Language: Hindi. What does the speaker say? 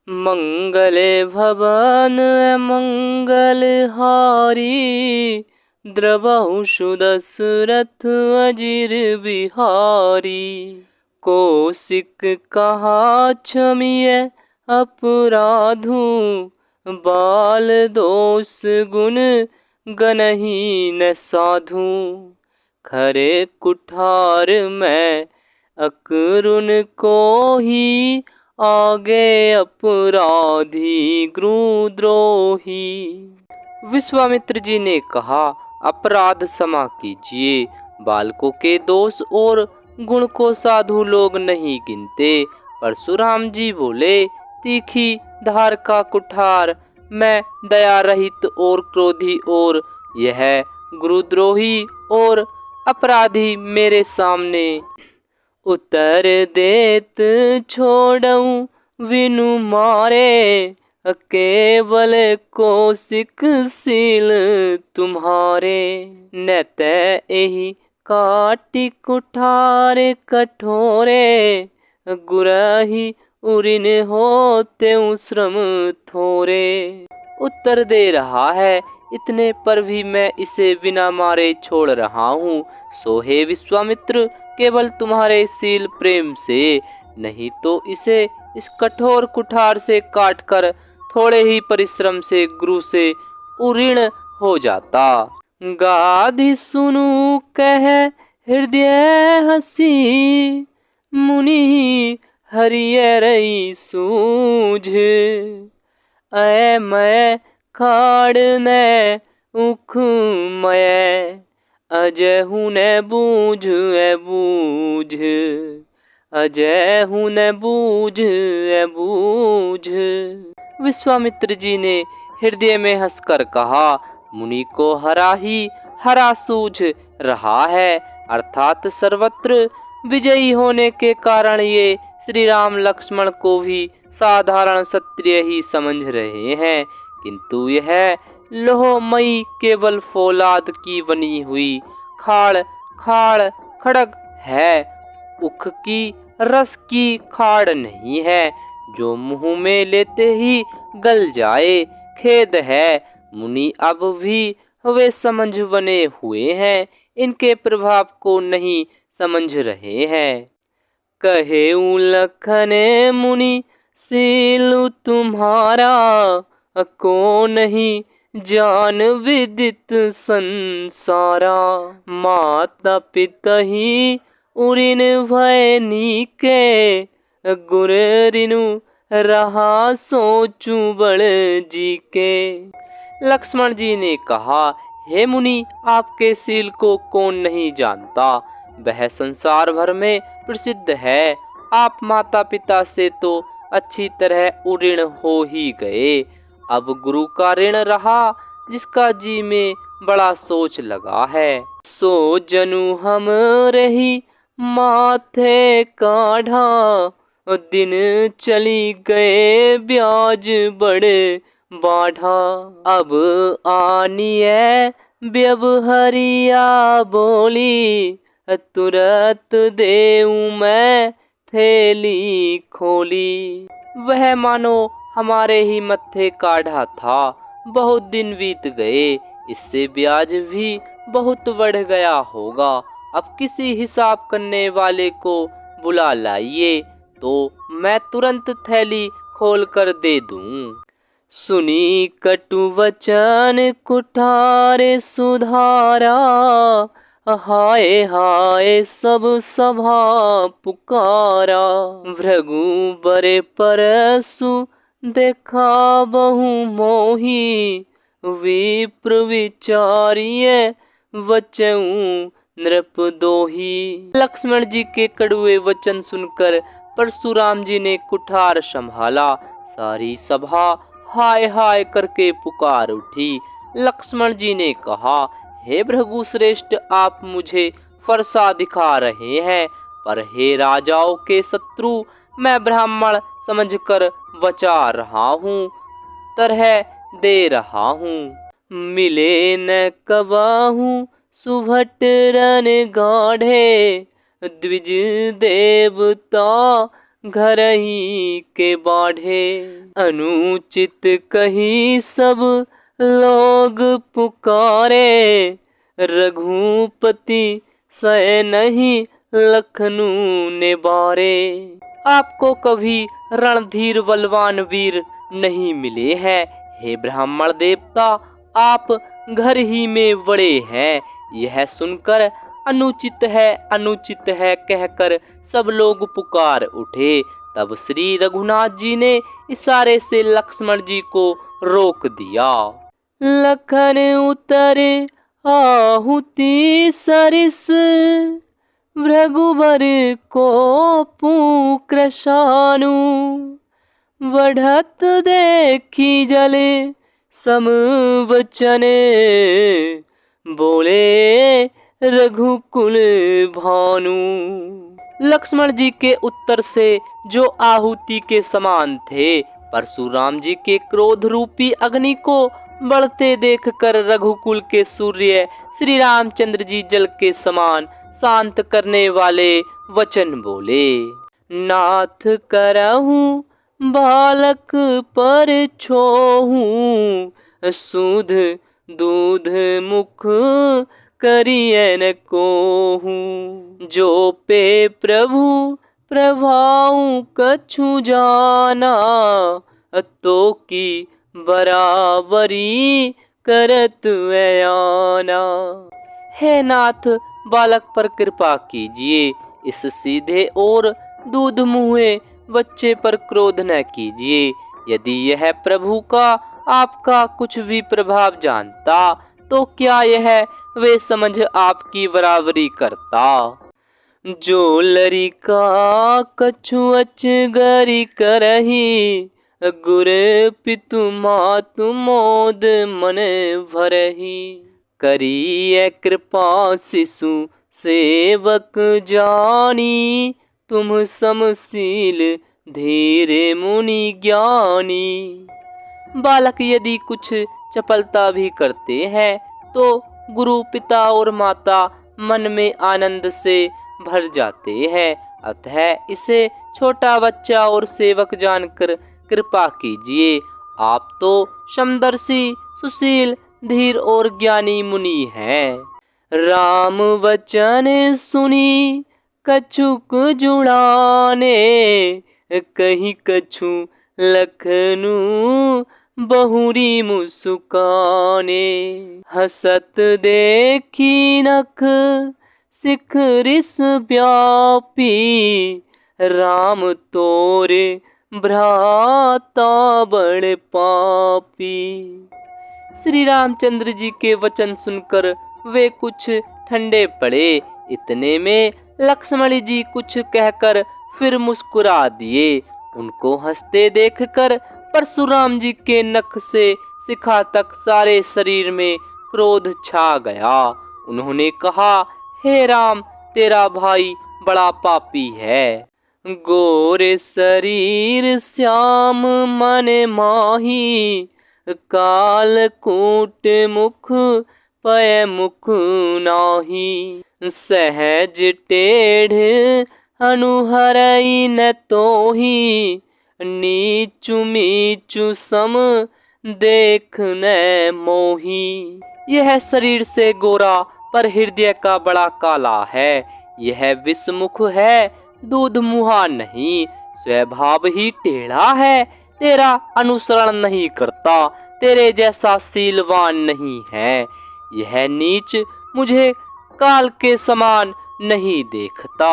मंगले भवन मंगल हारी, द्रवहु सुदशरथ अजिर बिहारी। कौशिक कहा क्षमिय अपराधु, बाल दोष गुण गनहि न साधु। खरे कुठार में अकरुण को ही, आगे अपराधी गुरुद्रोही। विश्वामित्र जी ने कहा, अपराध क्षमा कीजिए। बालकों के दोष और गुण को साधु लोग नहीं गिनते। परशुराम जी बोले, तीखी धार का कुठार, मैं दया रहित और क्रोधी और यह गुरुद्रोही और अपराधी मेरे सामने। उत्तर देत छोड़ऊं विनु मारे, केवल कौशिक शील तुम्हारे। न तै एहि काटि कुठार कठोरे, गुरहि उरिन होते श्रम थोरे। उत्तर दे रहा है, इतने पर भी मैं इसे बिना मारे छोड़ रहा हूँ। सो हे विश्वामित्र, केवल तुम्हारे शील प्रेम से, नहीं तो इसे इस कठोर कुठार से काटकर थोड़े ही परिश्रम से गुरु से उऋण हो जाता। गाधि सुनु कह हृदय हसी, मुनि हरिय रई सूझ। अय मैं खाड़ न उख मय, अजय हूँ न बूझ बूझ। अजय हूँ न बूझ बूझ। विश्वामित्र जी ने हृदय में हंसकर कहा, मुनि को हरा ही हरा सूझ रहा है। अर्थात सर्वत्र विजयी होने के कारण ये श्री राम लक्ष्मण को भी साधारण क्षत्रिय ही समझ रहे हैं, किंतु यह लोहमयी केवल फौलाद की बनी हुई खाड़ खाड़ खड़ग है, उख की रस की खाड़ नहीं है, जो मुंह में लेते ही गल जाए। खेद है, मुनि अब भी वे समझ बने हुए हैं, इनके प्रभाव को नहीं समझ रहे हैं। कहे लखन मुनि शील तुम्हारा, को नहीं जान विदित संसारा। माता पिता ही उरिन भय नीके, गुर रिनु रहा सोचू बड़ जी के। लक्ष्मण जी ने कहा, हे मुनि, आपके शील को कौन नहीं जानता, वह संसार भर में प्रसिद्ध है। आप माता पिता से तो अच्छी तरह उऋण हो ही गए, अब गुरु का ऋण रहा जिसका जी में बड़ा सोच लगा है। सो जनु हम रही माथे काढ़ा, दिन चली गए ब्याज बड़े बाढ़ा। अब आनिए व्यवहरिया बोली, तुरत देऊं मैं थैली खोली। वह मानो हमारे ही मत्थे काढ़ा था, बहुत दिन बीत गए, इससे ब्याज भी बहुत बढ़ गया होगा। अब किसी हिसाब करने वाले को बुला लाइए, तो मैं तुरंत थैली खोल कर दे दूं। सुनी कटु वचन कुठारे सुधारा, हाय हाय सब सभा पुकारा। भृगु बरे परसु देखा बहु मोही, विप्र विचारिये वचऊं नृप दोही। लक्ष्मण जी के कड़वे वचन सुनकर परशुराम जी ने कुठार संभाला। सारी सभा हाय हाय करके पुकार उठी। लक्ष्मण जी ने कहा, हे भृगु श्रेष्ठ, आप मुझे फरसा दिखा रहे हैं, पर हे राजाओं के शत्रु, मैं ब्राह्मण समझकर बचा रहा हूँ, तरह दे रहा हूँ। मिले न कबाहू सुभट रन गाढ़े, द्विज देवता घर ही के बाढ़े। अनुचित कही सब लोग पुकारे, रघुपति सह नहीं लखनऊ ने बारे। आपको कभी रणधीर बलवान वीर नहीं मिले हैं, हे ब्राह्मण देवता आप घर ही में बड़े हैं। यह सुनकर अनुचित है कहकर सब लोग पुकार उठे। तब श्री रघुनाथ जी ने इशारे से लक्ष्मण जी को रोक दिया। लखन उतरे आहुति सरिस, भृगुबर को पुकृशानु। बढ़त देखी जले समवचने, बोले रघुकुल भानु। लक्ष्मण जी के उत्तर से जो आहुति के समान थे, परशुराम जी के क्रोध रूपी अग्नि को बढ़ते देखकर रघुकुल के सूर्य श्री रामचंद्र जी जल के समान शांत करने वाले वचन बोले। नाथ करहूँ बालक पर छोहूँ, सुध दूध मुख करियन कोहूँ। जो पे प्रभु प्रभाऊ कछु जाना, तो की बराबरी करत आना। हे नाथ बालक पर कृपा कीजिए, इस सीधे और दूध मुँहे बच्चे पर क्रोध न कीजिए। यदि यह प्रभु का आपका कुछ भी प्रभाव जानता, तो क्या यह वे समझ आपकी बराबरी करता। जो लरिका कछु अचगरी करही, गुर पितु मातु मोद मन भरही। करिए कृपा शिशु सेवक जानी, तुम समशील धीरे मुनि ज्ञानी। बालक यदि कुछ चपलता भी करते हैं, तो गुरु पिता और माता मन में आनंद से भर जाते हैं। अतः इसे छोटा बच्चा और सेवक जानकर कृपा कीजिए। आप तो समदर्शी सुशील धीर और ज्ञानी मुनि हैं। राम वचन सुनी कछुक जुड़ाने, कहीं कछु लखनू बहुरी मुस्काने। हसत देखी नख शिखरिस व्यापी, राम तोरे भ्राता बड़ पापी। श्री रामचंद्र जी के वचन सुनकर वे कुछ ठंडे पड़े। इतने में लक्ष्मण जी कुछ कहकर फिर मुस्कुरा दिए। उनको हंसते देखकर परशुराम जी के नख से शिखा तक सारे शरीर में क्रोध छा गया। उन्होंने कहा, हे राम तेरा भाई बड़ा पापी है। गोरे शरीर श्याम मन माही, कालकूट मुख पय मुख नाही। सहज टेढ़ अनुहरई न तोही, नीचु मीचु सम देख न मोही। यह शरीर से गोरा पर हृदय का बड़ा काला है। यह विषमुख है, दूध मुहा नहीं, स्वभाव ही टेढ़ा है। तेरा अनुसरण नहीं करता, तेरे जैसा शीलवान नहीं है। यह नीच मुझे काल के समान नहीं देखता।